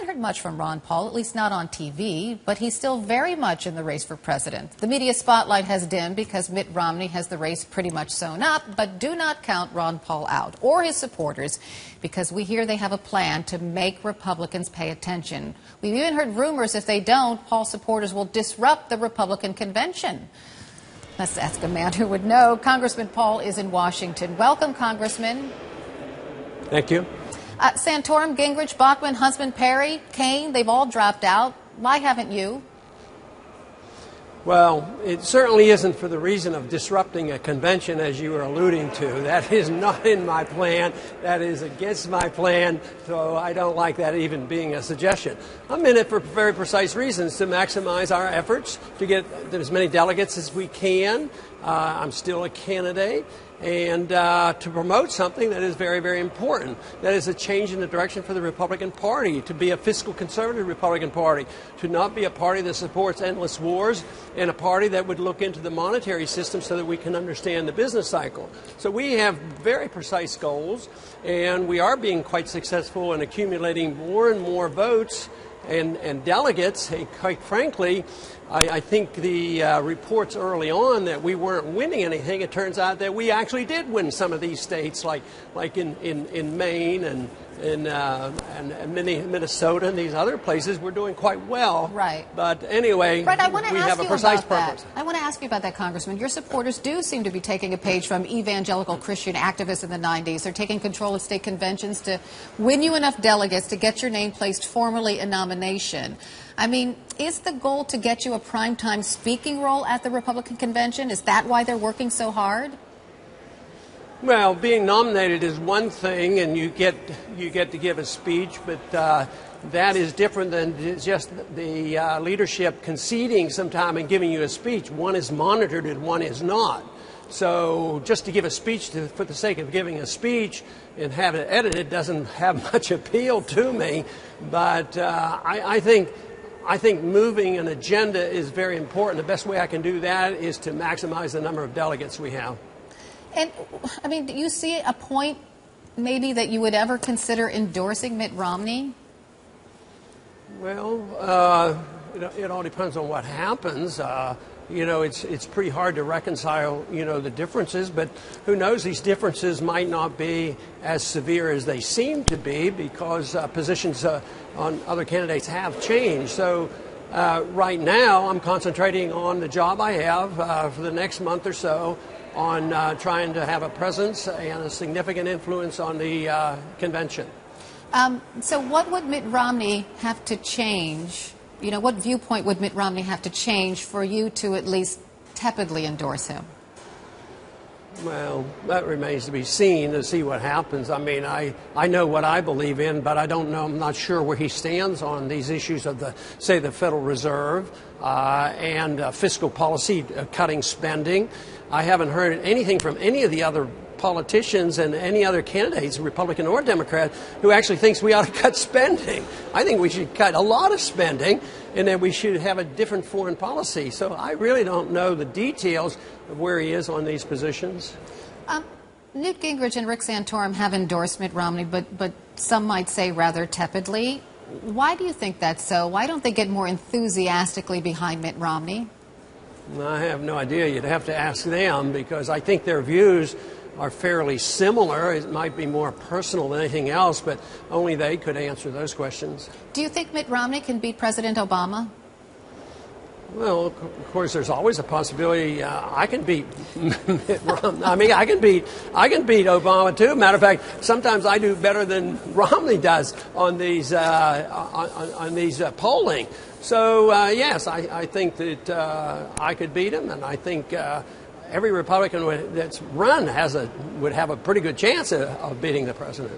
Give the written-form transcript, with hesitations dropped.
haven't heard much from Ron Paul, at least not on TV, but he's still very much in the race for president. The media spotlight has dimmed because Mitt Romney has the race pretty much sewn up, but do not count Ron Paul out or his supporters because we hear they have a plan to make Republicans pay attention. We've even heard rumors if they don't, Paul supporters will disrupt the Republican convention. Let's ask a man who would know. Congressman Paul is in Washington. Welcome, Congressman. Thank you. Santorum, Gingrich, Bachmann, Huntsman, Perry, Kaine, they've all dropped out. Why haven't you? Well, it certainly isn't for the reason of disrupting a convention, as you were alluding to. That is not in my plan. That is against my plan, so I don't like that even being a suggestion. I'm in it for very precise reasons, to maximize our efforts to get as many delegates as we can. I'm still a candidate. And to promote something that is very, very important. That is a change in the direction for the Republican Party, to be a fiscal conservative Republican Party, to not be a party that supports endless wars, and a party that would look into the monetary system so that we can understand the business cycle. So we have very precise goals, and we are being quite successful in accumulating more and more votes and delegates. And quite frankly, I think the reports early on that we weren't winning anything, it turns out that we actually did win some of these states, like in Maine and Minnesota and these other places. We're doing quite well. Right. But anyway, Brett, I want to we ask have a you precise about purpose. that. I want to ask you about that, Congressman. Your supporters do seem to be taking a page from evangelical Christian activists in the 90s. They're taking control of state conventions to win you enough delegates to get your name placed formally in nomination. I mean, is the goal to get you a primetime speaking role at the Republican convention? Is that why they're working so hard? Well, being nominated is one thing, and you get to give a speech, but that is different than just the leadership conceding sometime and giving you a speech. One is monitored and one is not. So just to give a speech for the sake of giving a speech and have it edited doesn't have much appeal to me. But I think moving an agenda is very important. The best way I can do that is to maximize the number of delegates we have. And, I mean, do you see a point maybe that you would ever consider endorsing Mitt Romney? Well, it all depends on what happens. You know, it's pretty hard to reconcile, the differences, but who knows, these differences might not be as severe as they seem to be because positions on other candidates have changed. So right now I'm concentrating on the job I have for the next month or so on trying to have a presence and a significant influence on the convention. So what would Mitt Romney have to change? What viewpoint would Mitt Romney have to change for you to at least tepidly endorse him? Well, that remains to be seen, to see what happens. I mean, I know what I believe in, but I don't know, I'm not sure where he stands on these issues of the Federal Reserve and fiscal policy, cutting spending. I haven't heard anything from any of the other politicians and any other candidates, Republican or Democrat, who actually thinks we ought to cut spending. I think we should cut a lot of spending and that we should have a different foreign policy. So I really don't know the details of where he is on these positions. Newt Gingrich and Rick Santorum have endorsed Mitt Romney, but some might say rather tepidly. Why do you think that's so? Why don't they get more enthusiastically behind Mitt Romney? I have no idea. You'd have to ask them because I think their views are fairly similar. It might be more personal than anything else, but only they could answer those questions. Do you think Mitt Romney can beat President Obama? Well, of course, there's always a possibility I can beat Mitt Romney. I mean, I can beat Obama too. Matter of fact, sometimes I do better than Romney does on these polling. So yes, I think that I could beat him, and I think every Republican that's run would have a pretty good chance of beating the president.